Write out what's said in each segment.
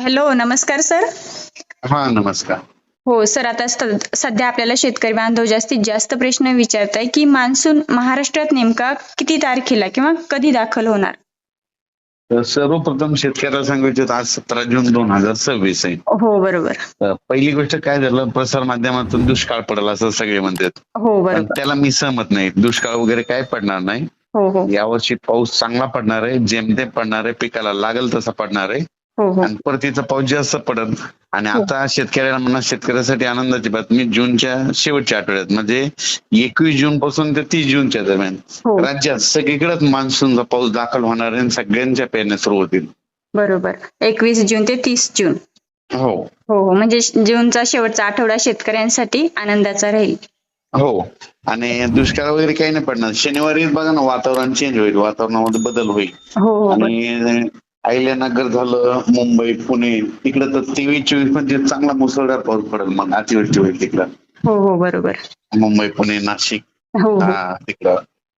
Hello, नमस्कार sir. हा नमस्कार. हो सर, आता सध्या आपल्याला शेतकरी बांधव जास्तीत जास्त प्रश्न विचारताय की मान्सून महाराष्ट्रात नेमका किती तारखेला किंवा कधी दाखल होणार? तर सर्वप्रथम शेतकऱ्याला सांगायचं आज 17 जून 2026 आहे. हो बरोबर. तर पहिली गोष्ट काय झालं, प्रसार माध्यमातून दुष्काळ पडला असं सगळे म्हणतात. हो पण बरोबर. त्याला मी सहमत नाही. दुष्काळ वगैरे काय पडणार नाही. हो हो यावर्षी पाऊस चांगला पडणार आहे, जेमतेम पडणार आहे, पिकाला लागल तसा पडणार आहे. हो हो आणि परतीचा पाऊस जास्त पडत. आणि हो आता शेतकऱ्यासाठी आनंदाची बातमी, जूनच्या शेवटच्या आठवड्यात म्हणजे 21 जून पासून ते 30 जूनच्या दरम्यान हो राज्यात सगळीकडेच मान्सूनचा पाऊस दाखल होणार आहे आणि सगळ्यांच्या पेरण्या सुरू होतील. बरोबर. 21 जून ते 30 जून. हो हो हो म्हणजे जूनचा शेवटचा आठवडा शेतकऱ्यांसाठी आनंदाचा राहील. हो. आणि दुष्काळ वगैरे काही नाही पडणार. शनिवारी बघा ना, वातावरण चेंज होईल, वातावरणामध्ये बदल होईल. हो हो आणि अहिल्यानगर झालं, मुंबई, पुणे तिकडे तर 23-24 म्हणजे चांगला मुसळधार पाऊस पडेल. मग अतिवृष्टी होईल तिकडं. हो हो बरोबर. मुंबई, पुणे, नाशिक हो हो तिकडं.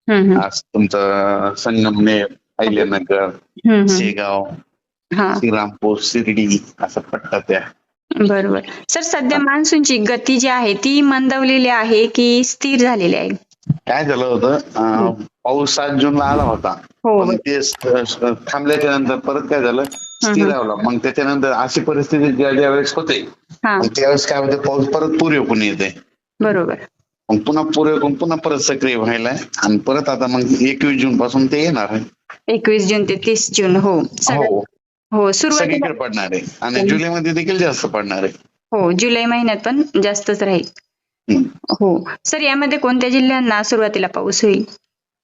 हम्म. आज तुमचं संगमनेर, अहिल्यानगर, शेगाव, हा श्रीरामपूर, शिर्डी असा पट्टा त्या. बरोबर. सर, सध्या मान्सूनची गती जी आहे ती मंदावलेली आहे की स्थिर झालेली आहे? काय झालं होतं, पाऊस 7 जूनला आला होता. हो पण ते थांबल्याच्या नंतर परत काय झालं, स्थिरावला. मग त्याच्यानंतर अशी परिस्थिती ज्या वेळेस होते, हा मग त्यावेळेस काय होते, पाऊस परत पूर्वेकडून येते. बरोबर. मग पुन्हा पूर्वेकडून पुन्हा परत सक्रिय व्हायलाय. आणि परत आता मग 21 जून पासून ते येणार आहे. 21 जून ते 30 जून. हो हो हो सुरुवातीला. सगळीकडे पडणार आहे. आणि जुलैमध्ये देखील जास्त पडणार आहे. हो जुलै महिन्यात पण जास्तच राहील. हम्म. हो सर, यामध्ये कोणत्या जिल्ह्यांना सुरुवातीला पाऊस होईल?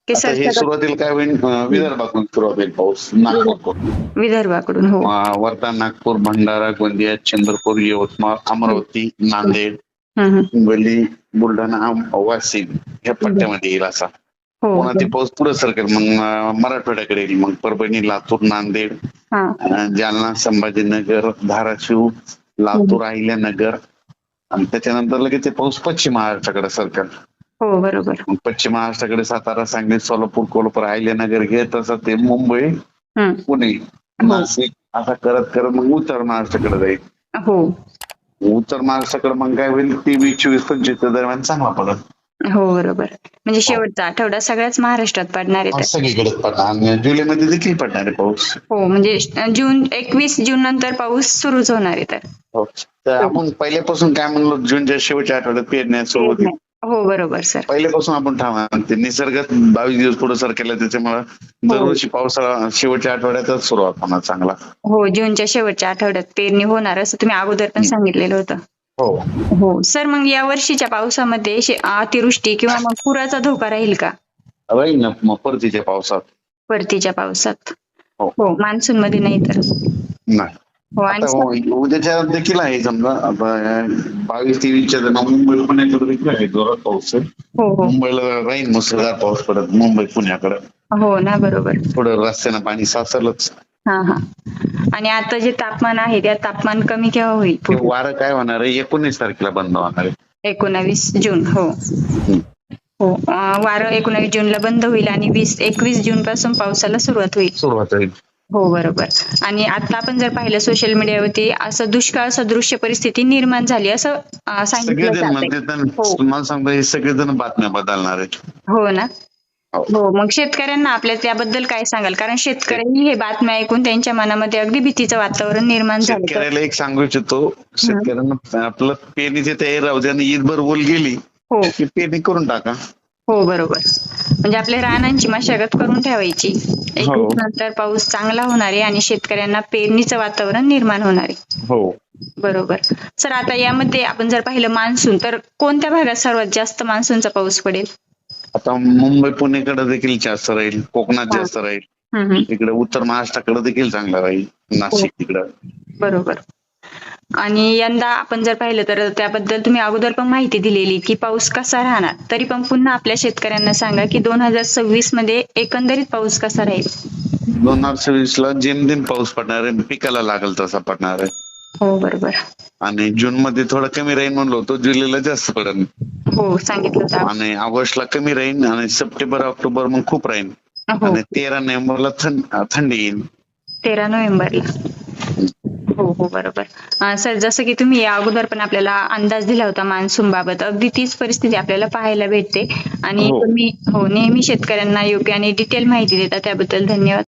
की आता हे सुरुवातीला काय होईल, विदर्भाकडून सुरुवात होईल पाऊस. नागपूर, विदर्भाकडून. हो वर्धा, नागपूर, भंडारा, गोंदिया, चंद्रपूर, यवतमाळ, अमरावती, नांदेड, हिंगोली, बुलढाणा, वाशिम या पट्ट्यामध्ये येईल असा. हो पुन्हा ते पाऊस पुढे सरकेल, मग मराठवाड्याकडे येईल. मग परभणी, लातूर, नांदेड, जालना, संभाजीनगर, धाराशिव, लातूर, अहिल्यानगर. आणि त्याच्यानंतर लगेच ते पाऊस पश्चिम महाराष्ट्राकडे सरकेल. हो बरोबर. मग पश्चिम महाराष्ट्राकडे सातारा, सांगली, सोलापूर, कोल्हापूर, अहिल्यानगर घेत तसं ते मुंबई, पुणे, नाशिक असा करत करत मग उत्तर महाराष्ट्राकडे जाईल. हो उत्तर महाराष्ट्राकडे मग काय होईल, 23-24-25 दरम्यान चांगला पडत. हो बरोबर. म्हणजे शेवटचा आठवडा सगळ्याच महाराष्ट्रात पडणार आहे. सगळीकडे पडणार. आणि जुलैमध्ये देखील पडणार आहे पाऊस. हो म्हणजे 21 जून नंतर पाऊस सुरूच होणार आहे. तर आपण पहिल्यापासून काय म्हणलो, जूनच्या शेवटच्या आठवड्यात पेरण्या सुरू होतील. हो बरोबर सर. पहिल्यापासून आपण ते निसर्गात 22 दिवस पुढे सरकेला, त्याच्यामुळे दरवर्षी पावसाळा शेवटच्या आठवड्यातच सुरुवात होणार चांगला. हो जूनच्या शेवटच्या आठवड्यात पेरणी होणार असं तुम्ही अगोदर पण सांगितलेलं होतं. हो हो सर, मग या वर्षीच्या पावसामध्ये अतिवृष्टी किंवा मग पुराचा धोका राहील का? राहील ना, मग परतीच्या पावसात. परतीच्या पावसात. हो हो मान्सून मध्ये नाही तर नाही. हो. आणि उद्याच्या देखील आहे, समजा आता 22-23च्या मुंबई, पुण्याकडे देखील आहे जोरात पाऊस. मुंबईला राहील मुसळधार पाऊस पडत, मुंबई पुण्याकडे. हो ना बरोबर. थोडं रस्त्यानं पाणी साचलच. आणि आता जे तापमान आहे त्या तापमान कमी केव्हा होईल? वारं काय होणार आहे, 19 तारखेला बंद होणार आहे. 19 जून. हो हो वारं 19 जूनला बंद होईल आणि 21 जून पासून पावसाला सुरुवात होईल. हो बरोबर. आणि आता आपण जर पाहिलं सोशल मीडियावरती असं दुष्काळ सदृश्य परिस्थिती निर्माण झाली असं सांगितलं जातंय. तुम्हाला सांगतो, हे सगळेजण बातम्या बदलणार आहेत. हो ना. हो मग शेतकऱ्यांना आपल्या त्याबद्दल काय सांगाल? कारण शेतकऱ्यांनी हे बातम्या ऐकून त्यांच्या मनामध्ये अगदी भीतीचं वातावरण निर्माण झालं. शेतकऱ्याला एक सांगू इच्छितो, शेतकऱ्यांना आपलं पेरणीची तयारी राहू दे आणि ईद बरोबर गेली की पेरणी करून टाका. हो बरोबर. म्हणजे आपल्या रानांची मशागत करून ठेवायची. 21 नंतर पाऊस चांगला होणार आहे आणि शेतकऱ्यांना पेरणीचं वातावरण निर्माण होणार आहे. हो बरोबर. सर, आता यामध्ये आपण जर पाहिलं मान्सून, तर कोणत्या भागात सर्वात जास्त मान्सूनचा पाऊस पडेल? आता मुंबई, पुणेकडे देखील जास्त राहील, कोकणात जास्त राहील, तिकडे उत्तर महाराष्ट्राकडे देखील चांगला राहील, नाशिक तिकडं. बरोबर. आणि यंदा आपण जर पाहिलं तर त्याबद्दल तुम्ही अगोदर पण माहिती दिलेली की पाऊस कसा राहणार, तरी पण पुन्हा आपल्या शेतकऱ्यांना सांगा की 2026 मध्ये एकंदरीत पाऊस कसा राहील? 2026ला जेमतेम पाऊस पडणार आहे, पिकाला लागल तसा पडणार आहे. हो बरोबर. आणि जून मध्ये थोडा कमी राहील म्हणलो होतो, जुलैला जास्त पडेल. हो सांगितलं होतं. आणि ऑगस्टला कमी राहील आणि सप्टेंबर ऑक्टोबर मग खूप राहील. आणि 13 नोव्हेंबरला थंडी येईल. 13 नोव्हेंबरला. हो हो बरोबर. सर जसं की तुम्ही या अगोदर पण आपल्याला अंदाज दिला होता मान्सून बाबत, अगदी तीच परिस्थिती आपल्याला पाहायला भेटते आणि हो. तुम्ही नेहमी शेतकऱ्यांना योग्य आणि डिटेल माहिती देता त्याबद्दल धन्यवाद.